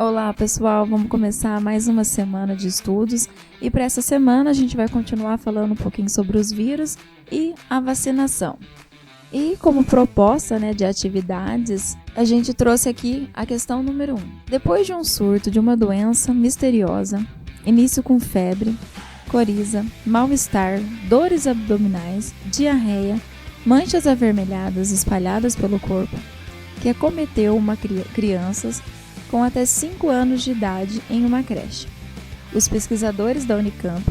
Olá pessoal, vamos começar mais uma semana de estudos e para essa semana a gente vai continuar falando um pouquinho sobre os vírus e a vacinação. E como proposta de atividades, a gente trouxe aqui a questão número 1. Depois de um surto de uma doença misteriosa, início com febre, coriza, mal-estar, dores abdominais, diarreia, manchas avermelhadas espalhadas pelo corpo, que acometeu crianças com até 5 anos de idade em uma creche. Os pesquisadores da Unicamp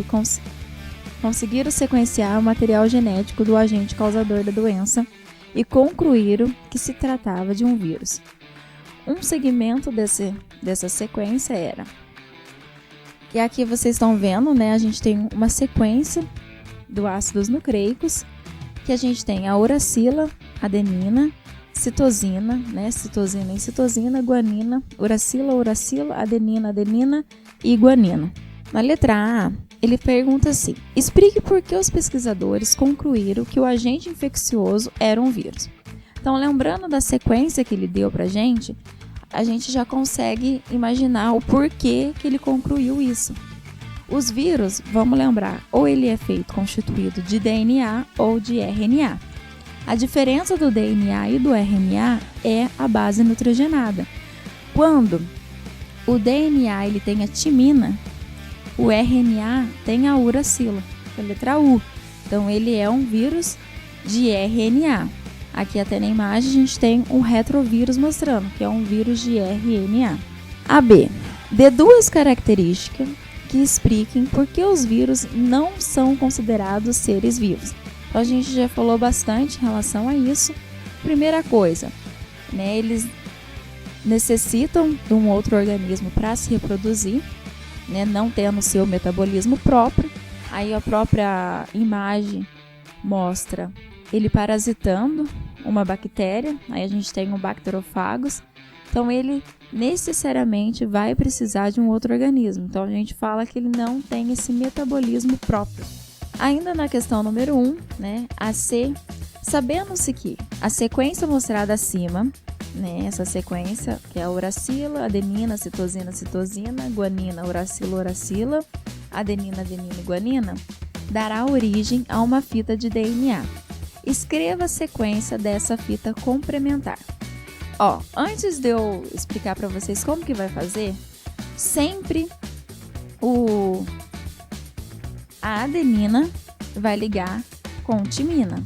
conseguiram sequenciar o material genético do agente causador da doença e concluíram que se tratava de um vírus. Um segmento dessa sequência era... E aqui vocês estão vendo, a gente tem uma sequência do ácidos nucleicos, que a gente tem a uracila, adenina, citosina, citosina e citosina, guanina, uracila, adenina e guanina. Na letra A, ele pergunta assim: explique por que os pesquisadores concluíram que o agente infeccioso era um vírus. Então, lembrando da sequência que ele deu pra gente, a gente já consegue imaginar o porquê que ele concluiu isso. Os vírus, vamos lembrar, ou ele é constituído de DNA ou de RNA. A diferença do DNA e do RNA é a base nitrogenada. Quando o DNA ele tem a timina, o RNA tem a uracila, a letra U. Então, ele é um vírus de RNA. Aqui até na imagem a gente tem um retrovírus mostrando que é um vírus de RNA. AB. Dê duas características que expliquem por que os vírus não são considerados seres vivos. Então, a gente já falou bastante em relação a isso. Primeira coisa, eles necessitam de um outro organismo para se reproduzir, não tendo seu metabolismo próprio. Aí a própria imagem mostra ele parasitando uma bactéria. Aí a gente tem um bacterofagos. Então, ele necessariamente vai precisar de um outro organismo. Então, a gente fala que ele não tem esse metabolismo próprio. Ainda na questão número 1, a C, sabendo-se que a sequência mostrada acima, essa sequência que é a uracila, adenina, citosina, guanina, uracila, adenina e guanina, dará origem a uma fita de DNA. Escreva a sequência dessa fita complementar. Antes de eu explicar para vocês como que vai fazer, sempre a adenina vai ligar com timina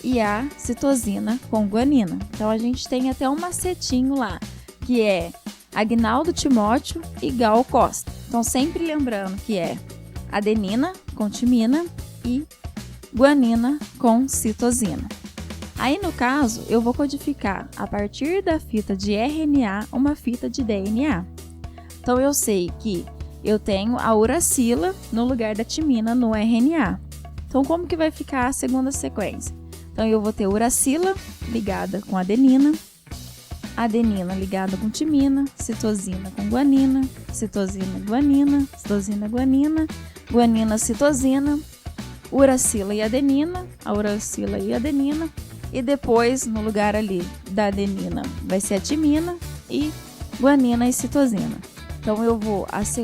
e a citosina com guanina. Então, a gente tem até um macetinho lá, que é Agnaldo Timóteo e Gal Costa. Então, sempre lembrando que é adenina com timina e guanina com citosina. Aí, no caso, eu vou codificar a partir da fita de RNA uma fita de DNA. Então, eu sei que eu tenho a uracila no lugar da timina no RNA. Então, como que vai ficar a segunda sequência? Então, eu vou ter uracila ligada com adenina ligada com timina, citosina com guanina, citosina, guanina, guanina, citosina, uracila e adenina, a uracila e adenina, e depois, no lugar ali da adenina, vai ser a timina e guanina e citosina. Então,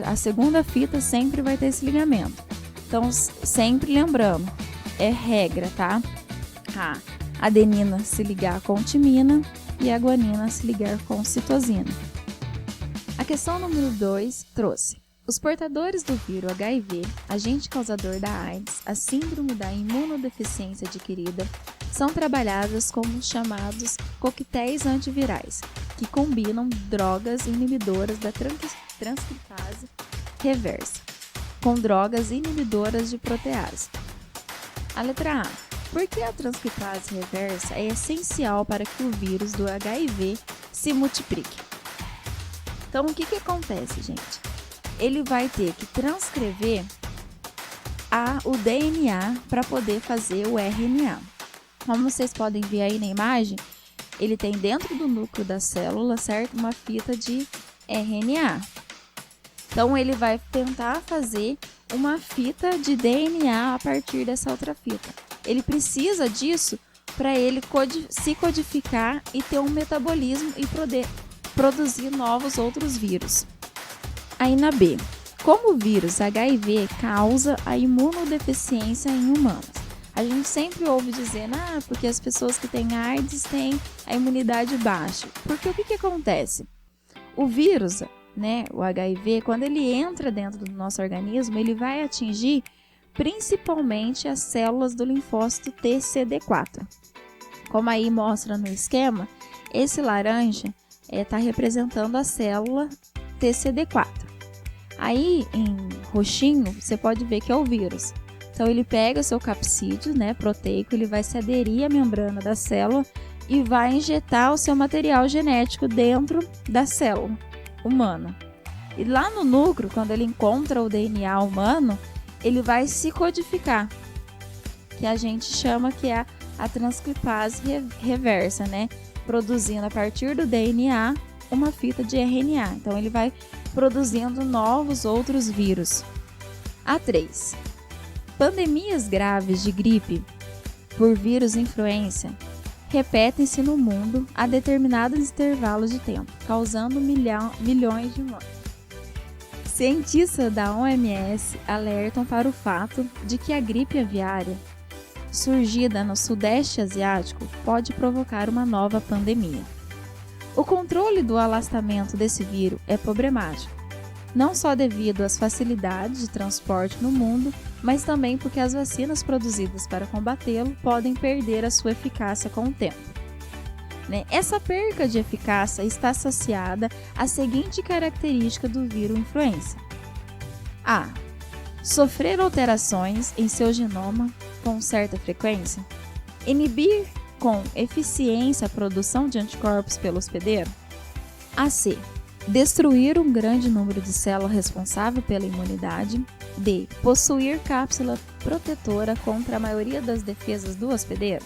a segunda fita sempre vai ter esse ligamento. Então, sempre lembrando, é regra, tá? A adenina se ligar com timina e a guanina se ligar com citosina. A questão número 2 trouxe: os portadores do vírus HIV, agente causador da AIDS, a síndrome da imunodeficiência adquirida, são trabalhadas como chamados coquetéis antivirais, que combinam drogas inibidoras da transcriptase reversa com drogas inibidoras de protease. A letra A. Por que a transcriptase reversa é essencial para que o vírus do HIV se multiplique? Então, o que acontece, gente? Ele vai ter que transcrever o DNA para poder fazer o RNA. Como vocês podem ver aí na imagem, ele tem dentro do núcleo da célula, certo? Uma fita de RNA. Então, ele vai tentar fazer uma fita de DNA a partir dessa outra fita. Ele precisa disso para ele se codificar e ter um metabolismo e produzir novos outros vírus. Aí na B, como o vírus HIV causa a imunodeficiência em humanos? A gente sempre ouve dizer, porque as pessoas que têm AIDS têm a imunidade baixa. Porque o que acontece? O vírus, o HIV, quando ele entra dentro do nosso organismo, ele vai atingir principalmente as células do linfócito TCD4. Como aí mostra no esquema, esse laranja está representando a célula TCD4. Aí, em roxinho, você pode ver que é o vírus. Então, ele pega o seu capsídeo, proteico, ele vai se aderir à membrana da célula e vai injetar o seu material genético dentro da célula humana. E lá no núcleo, quando ele encontra o DNA humano, ele vai se codificar, que a gente chama que é a transcripase reversa, produzindo a partir do DNA uma fita de RNA. Então, ele vai produzindo novos outros vírus. A3. Pandemias graves de gripe por vírus influenza repetem-se no mundo a determinados intervalos de tempo, causando milhões de mortes. Cientistas da OMS alertam para o fato de que a gripe aviária, surgida no Sudeste Asiático, pode provocar uma nova pandemia. O controle do alastramento desse vírus é problemático, não só devido às facilidades de transporte no mundo, mas também porque as vacinas produzidas para combatê-lo podem perder a sua eficácia com o tempo. Essa perca de eficácia está associada à seguinte característica do vírus influenza: A. Sofrer alterações em seu genoma com certa frequência, inibir com eficiência a produção de anticorpos pelo hospedeiro. A. C. Destruir um grande número de células responsável pela imunidade. D. Possuir cápsula protetora contra a maioria das defesas do hospedeiro.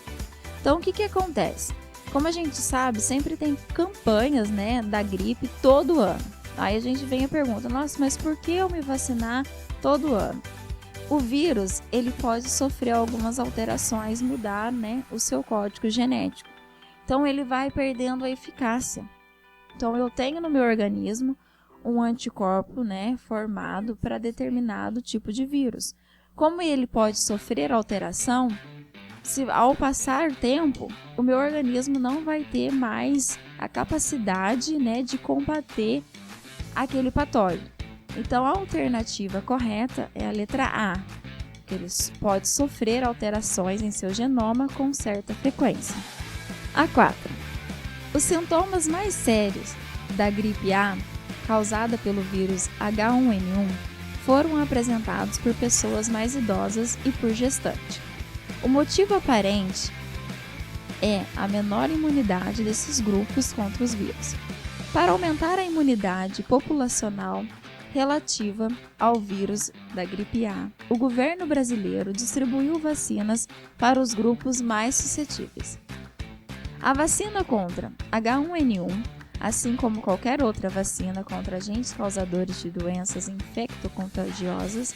Então, o que acontece? Como a gente sabe, sempre tem campanhas, da gripe todo ano. Aí a gente vem a pergunta, nossa, mas por que eu me vacinar todo ano? O vírus, ele pode sofrer algumas alterações, mudar, o seu código genético. Então, ele vai perdendo a eficácia. Então, eu tenho no meu organismo um anticorpo, formado para determinado tipo de vírus. Como ele pode sofrer alteração, se ao passar o tempo, o meu organismo não vai ter mais a capacidade, de combater aquele patógeno. Então, a alternativa correta é a letra A, que ele pode sofrer alterações em seu genoma com certa frequência. A4. Os sintomas mais sérios da gripe A, causada pelo vírus H1N1, foram apresentados por pessoas mais idosas e por gestante. O motivo aparente é a menor imunidade desses grupos contra os vírus. Para aumentar a imunidade populacional relativa ao vírus da gripe A, o governo brasileiro distribuiu vacinas para os grupos mais suscetíveis. A vacina contra H1N1, assim como qualquer outra vacina contra agentes causadores de doenças infectocontagiosas,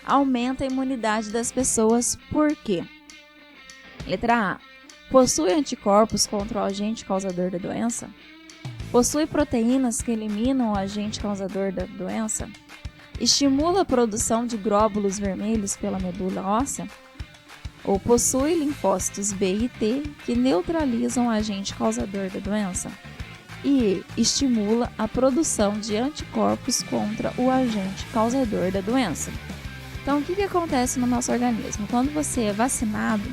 aumenta a imunidade das pessoas por quê? Letra A. Possui anticorpos contra o agente causador da doença? Possui proteínas que eliminam o agente causador da doença? Estimula a produção de glóbulos vermelhos pela medula óssea? Ou possui linfócitos B e T que neutralizam o agente causador da doença? E estimula a produção de anticorpos contra o agente causador da doença. Então, o que acontece no nosso organismo? Quando você é vacinado,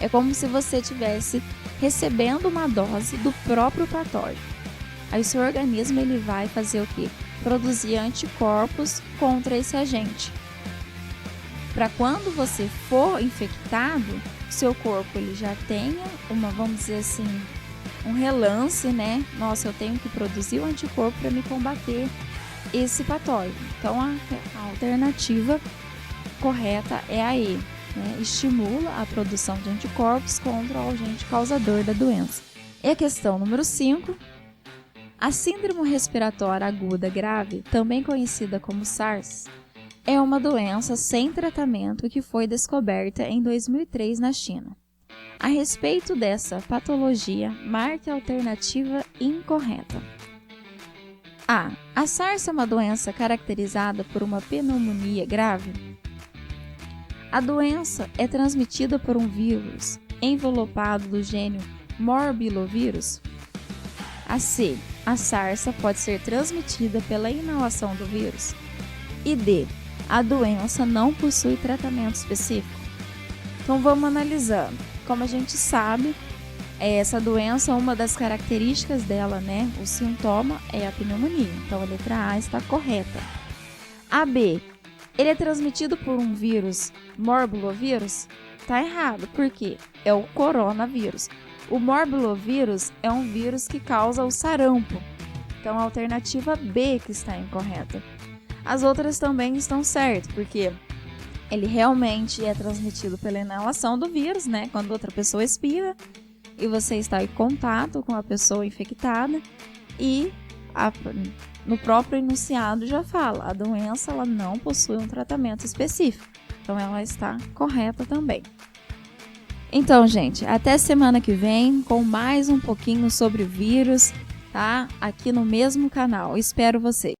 é como se você estivesse recebendo uma dose do próprio patógeno. Aí o seu organismo ele vai fazer o quê? Produzir anticorpos contra esse agente. Para quando você for infectado, seu corpo ele já tenha vamos dizer assim, um relance, Nossa, eu tenho que produzir o anticorpo para me combater esse patógeno. Então, a alternativa correta é a E. Estimula a produção de anticorpos contra o agente causador da doença. E a questão número 5. A síndrome respiratória aguda grave, também conhecida como SARS, é uma doença sem tratamento que foi descoberta em 2003 na China. A respeito dessa patologia, marque a alternativa incorreta. A. A SARS é uma doença caracterizada por uma pneumonia grave? A doença é transmitida por um vírus envelopado do gênero morbillovírus? A C. A sarça pode ser transmitida pela inalação do vírus? E D. A doença não possui tratamento específico? Então vamos analisando. Como a gente sabe, essa doença, uma das características dela, né? O sintoma é a pneumonia. Então a letra A está correta. A B. Ele é transmitido por um vírus morbillovírus? Está errado, porque é o coronavírus. O morbillovírus é um vírus que causa o sarampo. Então a alternativa B que está incorreta. As outras também estão certas, porque ele realmente é transmitido pela inalação do vírus, né? Quando outra pessoa expira e você está em contato com a pessoa infectada, e no próprio enunciado já fala, a doença ela não possui um tratamento específico. Então ela está correta também. Então, gente, até semana que vem com mais um pouquinho sobre o vírus, tá? Aqui no mesmo canal. Espero vocês.